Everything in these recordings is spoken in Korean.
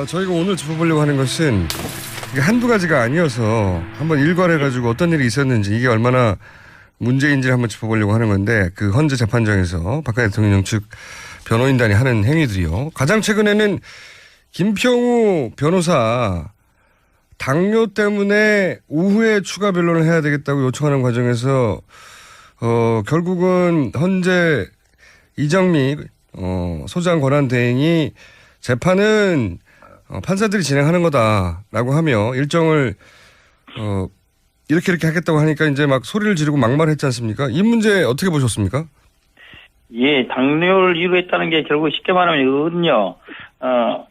저희가 오늘 짚어보려고 하는 것은 이게 한두 가지가 아니어서 한번 일괄해가지고 어떤 일이 있었는지 이게 얼마나 문제인지를 한번 짚어보려고 하는 건데 그 헌재 재판정에서 박근혜 대통령 측 변호인단이 하는 행위들이요. 가장 최근에는 김평우 변호사 당뇨 때문에 오후에 추가 변론을 해야 되겠다고 요청하는 과정에서 결국은 헌재 이정미 소장 권한대행이 재판은 판사들이 진행하는 거다라고 하며 일정을 이렇게 하겠다고 하니까 이제 막 소리를 지르고 막말했지 않습니까? 이 문제 어떻게 보셨습니까? 예, 당뇨를 이유로 했다는 게 결국 쉽게 말하면 이거거든요.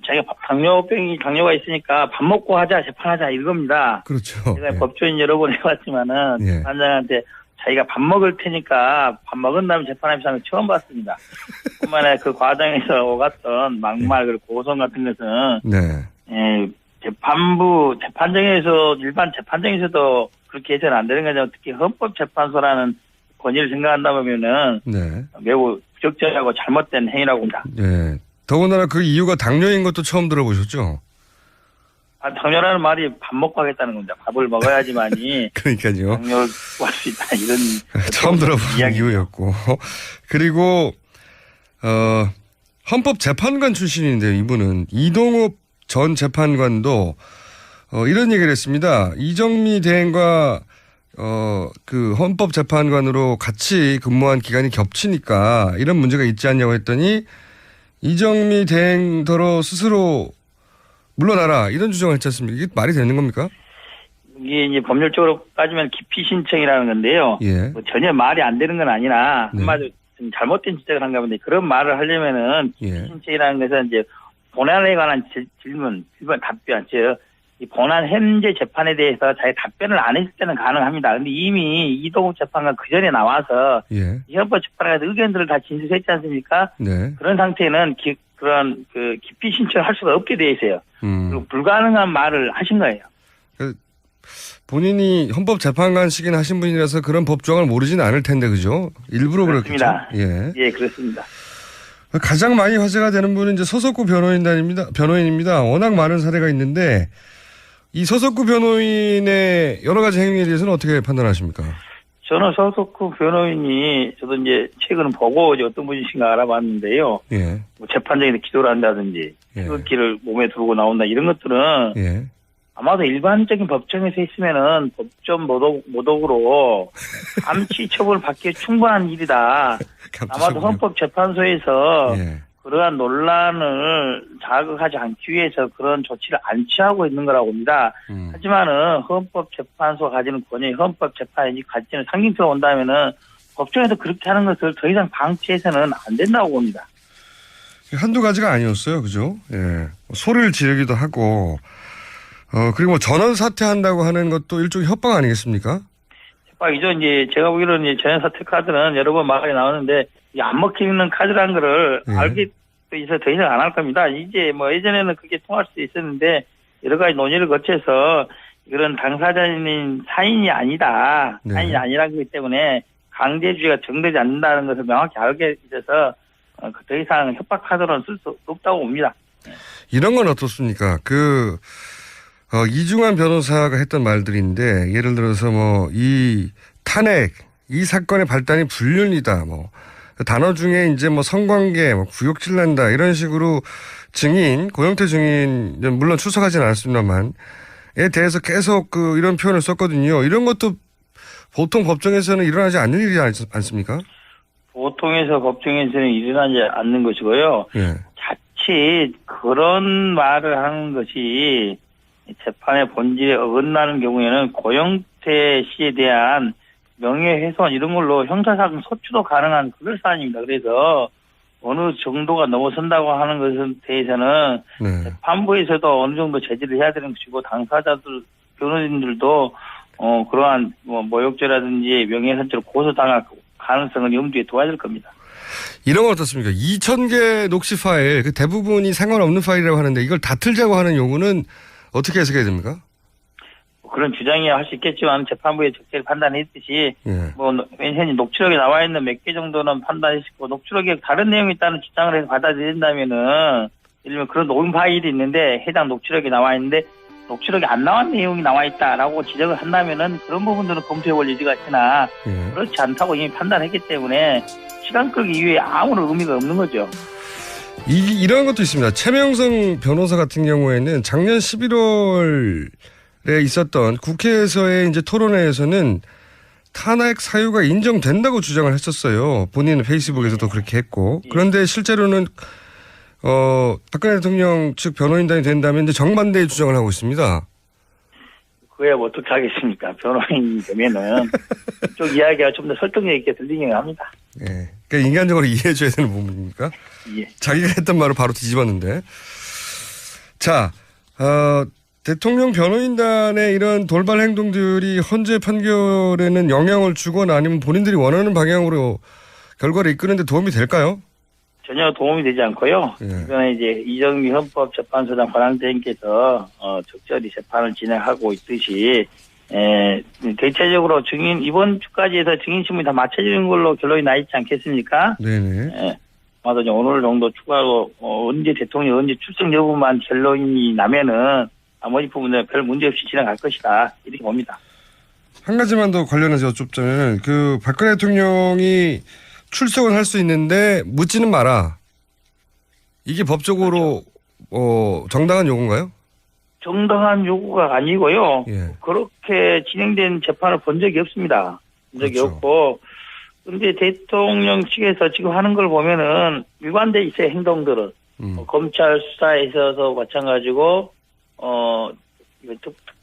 자기가 당뇨가 있으니까 밥 먹고 하자, 재판하자 이겁니다. 그렇죠. 제가 예. 법조인 여러 번 해봤지만은 예. 판장한테 자기가 밥 먹을 테니까 밥 먹은 다음에 재판하면서 하는 거 처음 봤습니다. 뿐만 아니라 그 과정에서 오갔던 막말 그리고 고성 같은 것은 네. 재판정에서 일반 재판정에서도 그렇게 해서는 안 되는 거죠. 특히 헌법재판소라는 권위를 생각한다면은 네. 매우 부적절하고 잘못된 행위라고 봅니다. 네. 더군다나 그 이유가 당뇨인 것도 처음 들어보셨죠? 당뇨라는 말이 밥 먹고 하겠다는 겁니다. 밥을 먹어야지만이 그러니까요. 당뇨를 구할 수 있다 이런 처음 들어본 이유였고 그리고 헌법재판관 출신인데요. 이분은 이동욱 전 재판관도 이런 얘기를 했습니다. 이정미 대행과 그 헌법재판관으로 같이 근무한 기간이 겹치니까 이런 문제가 있지 않냐고 했더니 이정미 대행더러 스스로 물러나라 이런 주장을 했지 않습니까? 이게 말이 되는 겁니까? 이게 이제 법률적으로 따지면 기피 신청이라는 건데요. 예. 뭐 전혀 말이 안 되는 건 아니라 네. 한마디로 좀 잘못된 지적을 한가 본데 그런 말을 하려면은 기피 예. 신청이라는 것은 이제 본안에 관한 질문, 답변, 즉 이 본안 현재 재판에 대해서 자기 답변을 안 했을 때는 가능합니다. 근데 이미 이동욱 재판관 그 전에 나와서 예. 헌법 재판관에서 의견들을 다 진술했지 않습니까? 네. 그런 상태는 그런 기피 신청을 할 수가 없게 돼 있어요. 그리고 불가능한 말을 하신 거예요. 본인이 헌법재판관식이나 하신 분이라서 그런 법조항을 모르지는 않을 텐데 그죠? 일부러 그렇습니다. 그렇겠죠? 예. 예, 그렇습니다. 가장 많이 화제가 되는 분은 이제 서석구 변호인입니다. 워낙 많은 사례가 있는데 이 서석구 변호인의 여러 가지 행위에 대해서는 어떻게 판단하십니까? 저는 서석구 변호인이 저도 이제 최근 보고 이제 어떤 분이신가 알아봤는데요. 예. 뭐 재판장에서 기도를 한다든지 태극기를 몸에 두르고 나온다 이런 것들은 예. 아마도 일반적인 법정에서 했으면은 법정 모독으로 암치 처벌을 받기에 충분한 일이다. 아마도 헌법재판소에서 예. 그러한 논란을 자극하지 않기 위해서 그런 조치를 안 취하고 있는 거라고 봅니다. 하지만은 헌법재판소가 가지는 권위, 헌법재판이 가지는 상징성이 온다면은 법정에서 그렇게 하는 것을 더 이상 방치해서는 안 된다고 봅니다. 한두 가지가 아니었어요. 그죠? 예. 소리를 지르기도 하고, 그리고 뭐 전원 사퇴한다고 하는 것도 일종의 협박 아니겠습니까? 협박이죠. 이제 제가 보기로는 이제 전원 사퇴 카드는 여러 번 말이 나오는데 안 먹히는 카드라는 거를 알게 돼서 더 이상 안 할 겁니다. 이제 뭐 예전에는 그게 통할 수 있었는데 여러 가지 논의를 거쳐서 이런 당사자인 사인이 아니다. 사인이 아니라는 거기 때문에 강제주의가 정되지 않는다는 것을 명확히 알게 돼서 더 이상 협박 카드로는 쓸 수 없다고 봅니다. 이런 건 어떻습니까? 이중환 변호사가 했던 말들인데 예를 들어서 뭐 이 탄핵, 이 사건의 발단이 불륜이다. 뭐 단어 중에 이제 뭐 성관계, 뭐 구역질 난다 이런 식으로 증인, 고영태 증인 물론 출석하지는 않았습니다만에 대해서 계속 이런 표현을 썼거든요. 이런 것도 보통 법정에서는 일어나지 않는 일이지 않습니까? 보통에서 법정에서는 일어나지 않는 것이고요. 예. 자칫 그런 말을 하는 것이 재판의 본질에 어긋나는 경우에는 고영태 씨에 대한 명예훼손 이런 걸로 형사사건 소추도 가능한 그런 사안입니다. 그래서 어느 정도가 넘어선다고 하는 것에 대해서는 재판부에서도 어느 정도 제지를 해야 되는 것이고 당사자들, 변호인들도 그러한 모욕죄라든지 명예훼손죄로 고소당할 가능성을 염두에 둬야 될 겁니다. 이런 건 어떻습니까? 2,000개 녹취 파일, 그 대부분이 상관없는 파일이라고 하는데 이걸 다 틀자고 하는 요구는 어떻게 해석해야 됩니까? 그런 주장이야 할 수 있겠지만 재판부의 적절히 판단했듯이 현재 녹취록에 나와 있는 몇 개 정도는 판단했고 녹취록에 다른 내용이 있다는 주장을 해서 받아들인다면은 예를 들면 그런 녹음 파일이 있는데 해당 녹취록이 나와 있는데 녹취록이 안 나온 내용이 나와 있다라고 지적을 한다면은 그런 부분들은 검토해 볼 여지가 있으나 그렇지 않다고 이미 판단했기 때문에 시간 끌기 이외에 아무런 의미가 없는 거죠. 이런 것도 있습니다. 최명성 변호사 같은 경우에는 작년 11월에 있었던 국회에서의 이제 토론회에서는 탄핵 사유가 인정된다고 주장을 했었어요. 본인은 페이스북에서도 그렇게 했고. 그런데 실제로는 박근혜 대통령 측 변호인단이 된다면 이제 정반대의 주장을 하고 있습니다. 그에 뭐 어떻게 하겠습니까? 변호인이 되면은 이쪽 이야기가 좀 더 설득력 있게 들리긴 합니다. 예. 그러니까 인간적으로 이해해줘야 되는 부분입니까? 예. 자기가 했던 말을 바로 뒤집었는데. 자, 대통령 변호인단의 이런 돌발 행동들이 헌재 판결에는 영향을 주거나 아니면 본인들이 원하는 방향으로 결과를 이끄는데 도움이 될까요? 전혀 도움이 되지 않고요. 예. 이번에 이제 이정미 헌법재판소장 관장대행께서 적절히 재판을 진행하고 있듯이 대체적으로 이번 주까지 해서 증인신문이 다 마쳐지는 걸로 결론이 나 있지 않겠습니까? 네네. 아마도 이제 오늘 정도 추가로 언제 대통령이 언제 출석 여부만 결론이 나면은 나머지 부분은 별 문제 없이 진행할 것이다 이렇게 봅니다. 한 가지만 더 관련해서 여쭙자면 그 박근혜 대통령이 출석은 할 수 있는데 묻지는 마라. 이게 법적으로 정당한 요구인가요? 정당한 요구가 아니고요. 예. 그렇게 진행된 재판을 본 적이 없습니다. 본 적이 그렇죠. 없고. 근데 대통령 측에서 지금 하는 걸 보면은 일관돼 있어요, 행동들은. 검찰 수사에 있어서 마찬가지고,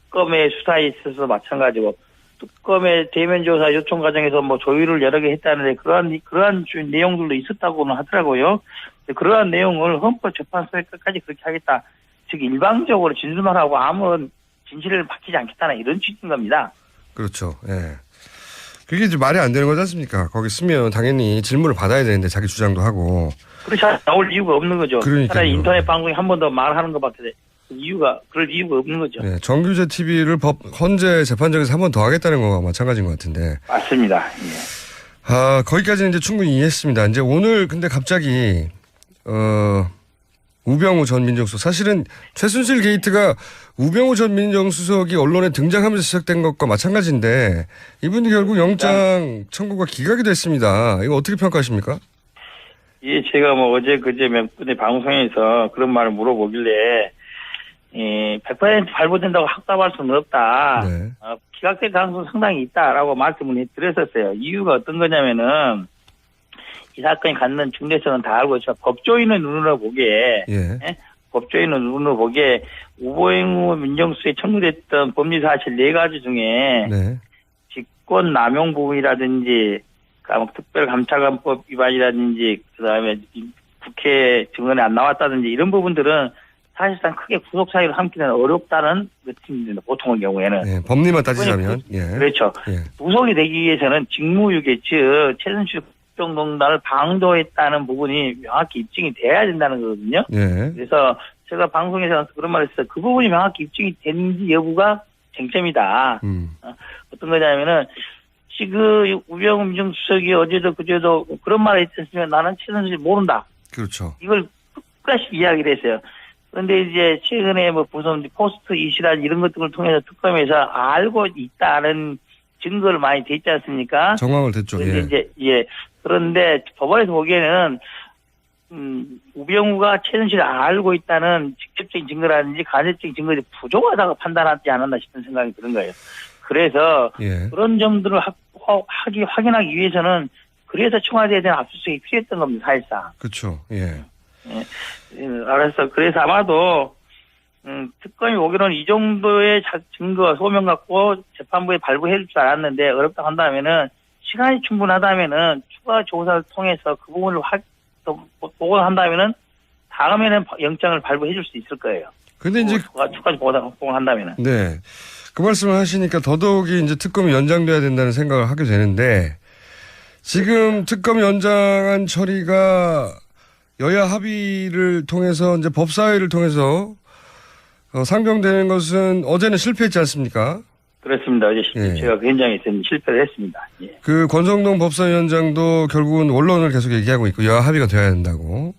특검의 수사에 있어서 마찬가지고, 특검의 대면 조사 요청 과정에서 뭐 조율을 여러 개 했다는데 그러한 내용들도 있었다고는 하더라고요. 그러한 내용을 헌법재판소에 끝까지 그렇게 하겠다. 즉 일방적으로 진술만 하고 아무런 진실을 밝히지 않겠다는 이런 취지인 겁니다. 그렇죠. 예. 그게 이제 말이 안 되는 거지 않습니까? 거기 쓰면 당연히 질문을 받아야 되는데 자기 주장도 하고. 그렇지 나올 이유가 없는 거죠. 그러니까요. 차라리 인터넷 방송에 한 번 더 말하는 것밖에 그럴 이유가 없는 거죠. 네, 정규제 TV를 헌재 재판정에서 한 번 더 하겠다는 거와 마찬가지인 것 같은데. 맞습니다. 예. 거기까지는 이제 충분히 이해했습니다. 이제 오늘 근데 갑자기 우병우 전 민정수석 사실은 최순실 게이트가 우병우 전 민정수석이 언론에 등장하면서 시작된 것과 마찬가지인데 이분이 결국 영장 청구가 기각이 됐습니다. 이거 어떻게 평가하십니까? 예, 제가 뭐 어제 그제 몇 분의 방송에서 그런 말을 물어보길래 100% 발부된다고 확답할 수는 없다. 네. 기각될 가능성이 상당히 있다라고 말씀을 드렸었어요. 이유가 어떤 거냐면은 이 사건이 갖는 중대성은 다 알고 있지만 법조인의 눈으로 보기에 법조인의 눈으로 보기에 우병우 민정수석에 청구됐던 법리 사실 4가지 중에 직권 남용 부분이라든지 특별감찰관법 위반이라든지 그다음에 국회 증언에 안 나왔다든지 이런 부분들은 사실상 크게 구속 사유를 함기는 어렵다는 느낌입니다. 보통의 경우에는. 네, 법리만 따지자면. 그렇죠. 구속이 되기 위해서는 직무유기 즉 최순실 국정농단을 방조했다는 부분이 명확히 입증이 돼야 된다는 거거든요. 그래서 제가 방송에서 그런 말을 했어요. 그 부분이 명확히 입증이 되는지 여부가 쟁점이다. 어떤 거냐면은 지금 우병우 민정수석이 어제도 그제도 그런 말을 했으면 나는 최순실 모른다. 그렇죠. 이걸 끝까지 이야기를 했어요. 그런데 이제 최근에 뭐 무슨 포스트 이슈란 이런 것들을 통해서 특검에서 알고 있다는 증거를 많이 댔지 않습니까? 정황을 댔죠. 그런데 그런데 법원에서 보기에는 우병우가 최순실을 알고 있다는 직접적인 증거라든지 간접적인 증거들이 부족하다고 판단하지 않았나 싶은 생각이 드는 거예요. 그래서 그런 점들을 확인하기 위해서는 그래서 청와대에 대한 압수수색이 필요했던 겁니다. 사실상. 그렇죠. 알았어. 그래서 아마도 특검이 오기로는 이 정도의 증거 소명 갖고 재판부에 발부해 줄 줄 알았는데 어렵다고 한다면은 시간이 충분하다면은 추가 조사를 통해서 그 부분을 보고한다면은 다음에는 영장을 발부해 줄 수 있을 거예요. 근데 이제 추가 보고한다면은. 네. 그 말씀을 하시니까 더더욱이 이제 특검이 연장돼야 된다는 생각을 하게 되는데 지금 특검 연장안 처리가 여야 합의를 통해서 이제 법사위를 통해서 상정되는 것은 어제는 실패했지 않습니까? 그렇습니다. 어제 제가 그 현장에 있었는데 실패를 했습니다. 그 권성동 법사위원장도 결국은 원론을 계속 얘기하고 있고 여야 합의가 돼야 된다고.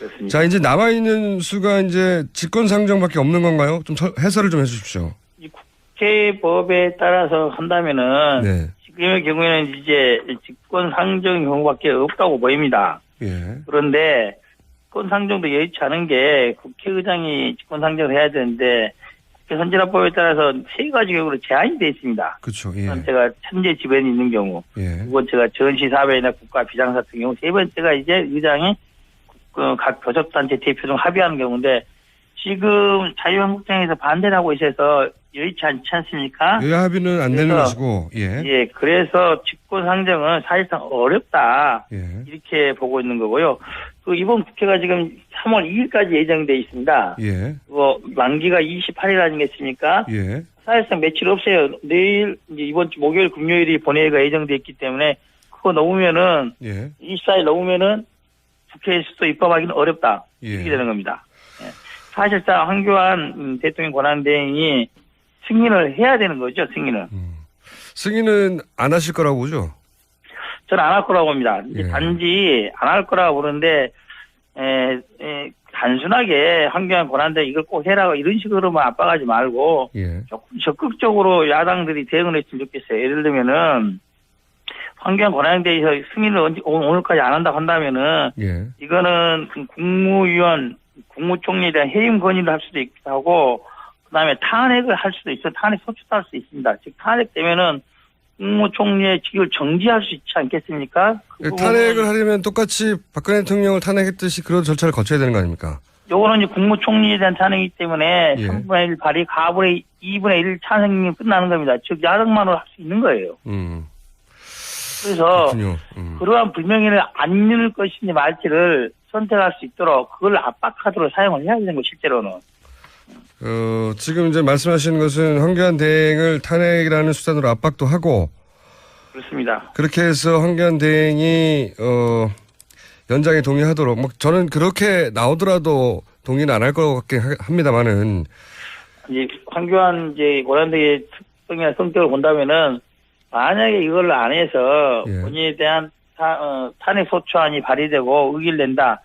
그렇습니다. 자, 이제 남아있는 수가 이제 직권상정밖에 없는 건가요? 좀 해설을 좀 해 주십시오. 이 국회법에 따라서 한다면은 네. 지금의 경우에는 이제 직권상정 경우밖에 없다고 보입니다. 예. 그런데 직권상정도 여의치 않은 게 국회의장이 직권상정을 해야 되는데 국회 선진화법에 따라서 세 가지 경우로 제한이 되어 있습니다. 그렇죠. 예. 첫 번째가 천재 지변이 있는 경우, 예. 두 번째가 전시사회나 국가 비상사 같은 경우, 세 번째가 이제 의장이 각 교섭단체 대표 중 합의하는 경우인데 지금 자유한국당에서 반대를 하고 있어서 여의치 않지 않습니까? 여야 합의는 안 되는 그래서, 것이고, 예. 예, 그래서 직권상정은 사실상 어렵다. 예. 이렇게 보고 있는 거고요. 그 이번 국회가 지금 3월 2일까지 예정돼 있습니다. 예. 그거 만기가 28일 아니겠습니까? 예. 사실상 며칠 없어요. 내일 이제 이번 주 목요일 금요일이 본회의가 예정돼 있기 때문에 그거 넘으면은 예. 24일 넘으면은 국회에서도 입법하기는 어렵다. 예. 이렇게 되는 겁니다. 예. 사실상 황교안 대통령 권한대행이 승인을 해야 되는 거죠. 승인을. 승인은 안 하실 거라고 보죠? 저는 안 할 거라고 봅니다. 이제 예. 단지 안 할 거라고 보는데 단순하게 황교안 권한대행 이걸 꼭 해라고 이런 식으로만 압박하지 말고 예. 조금 적극적으로 야당들이 대응을 했으면 좋겠어요. 예를 들면은 황교안 권한대행에서 승인을 오늘까지 안 한다고 한다면은 예. 이거는 국무위원, 국무총리에 대한 해임 건의를 할 수도 있기도 하고 그다음에 탄핵을 할 수도 있어요. 탄핵 소추도 할 수 있습니다. 즉 탄핵되면은 국무총리의 직위를 정지할 수 있지 않겠습니까? 그 탄핵을 하려면 똑같이 박근혜 대통령을 탄핵했듯이 그런 절차를 거쳐야 되는 거 아닙니까? 요거는 이제 국무총리에 대한 탄핵이기 때문에 예. 3분의 1 발의, 2분의 1 찬성이 끝나는 겁니다. 즉 야당만으로 할 수 있는 거예요. 그래서 그렇군요. 그러한 불명예를 안 잃을 것인지 말지를 선택할 수 있도록 그걸 압박하도록 사용을 해야 되는 거 실제로는. 지금 이제 말씀하시는 것은 황교안 대행을 탄핵이라는 수단으로 압박도 하고 그렇습니다. 그렇게 해서 황교안 대행이 연장에 동의하도록 뭐 저는 그렇게 나오더라도 동의는 안 할 것 같긴 합니다만은 이제 황교안 이제 권한대행의 특성이나 성격을 본다면은 만약에 이걸 안 해서 예. 본인에 대한 탄핵 소추안이 발의되고 의기를 낸다.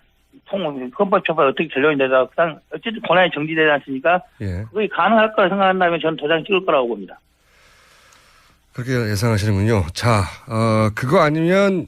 헌법처벌 어떻게 결론이 되다. 그냥 어쨌든 권한이 정지되지 않습니까? 예. 그게 가능할 거라 생각한다면 저는 도장 찍을 거라고 봅니다. 그렇게 예상하시는군요. 자, 그거 아니면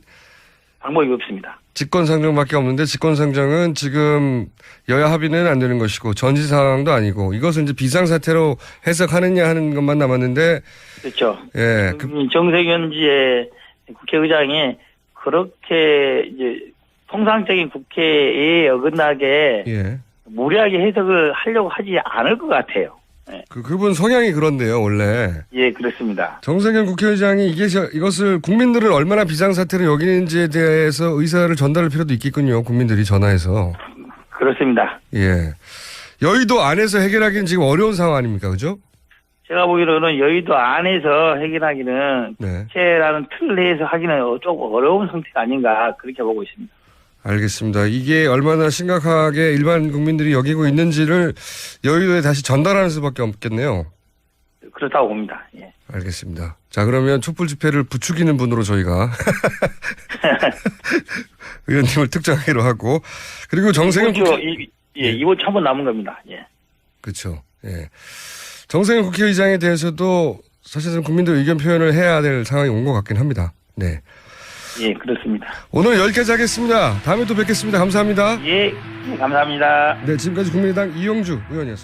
방법이 없습니다. 직권상정밖에 없는데 직권상정은 지금 여야 합의는 안 되는 것이고 전시 상황도 아니고 이것을 이제 비상사태로 해석하느냐 하는 것만 남았는데 그렇죠. 예. 정세균지의 국회의장이 그렇게 이제 통상적인 국회에 어긋나게 예. 무리하게 해석을 하려고 하지 않을 것 같아요. 예. 그분 성향이 그런데요, 원래. 예, 그렇습니다. 정세균 국회의장이 이것을 국민들을 얼마나 비상사태로 여기는지에 대해서 의사를 전달할 필요도 있겠군요. 국민들이 전화해서. 그렇습니다. 예. 여의도 안에서 해결하기는 지금 어려운 상황 아닙니까? 그죠? 제가 보기로는 여의도 안에서 해결하기는 네. 국회라는 틀 내에서 하기는 조금 어려운 상태가 아닌가 그렇게 보고 있습니다. 알겠습니다. 이게 얼마나 심각하게 일반 국민들이 여기고 있는지를 여의도에 다시 전달하는 수밖에 없겠네요. 그렇다고 봅니다. 예. 알겠습니다. 자, 그러면 촛불 집회를 부추기는 분으로 저희가 의원님을 특정하기로 하고 그리고 정세균 이번 주 한 번 남은 겁니다. 예. 그렇죠. 예. 정세균 국회의장에 대해서도 사실은 국민들 의견 표현을 해야 될 상황이 온 것 같긴 합니다. 네. 예, 그렇습니다. 오늘 여기까지 하겠습니다. 다음에 또 뵙겠습니다. 감사합니다. 예, 감사합니다. 네, 지금까지 국민의당 이용주 의원이었습니다.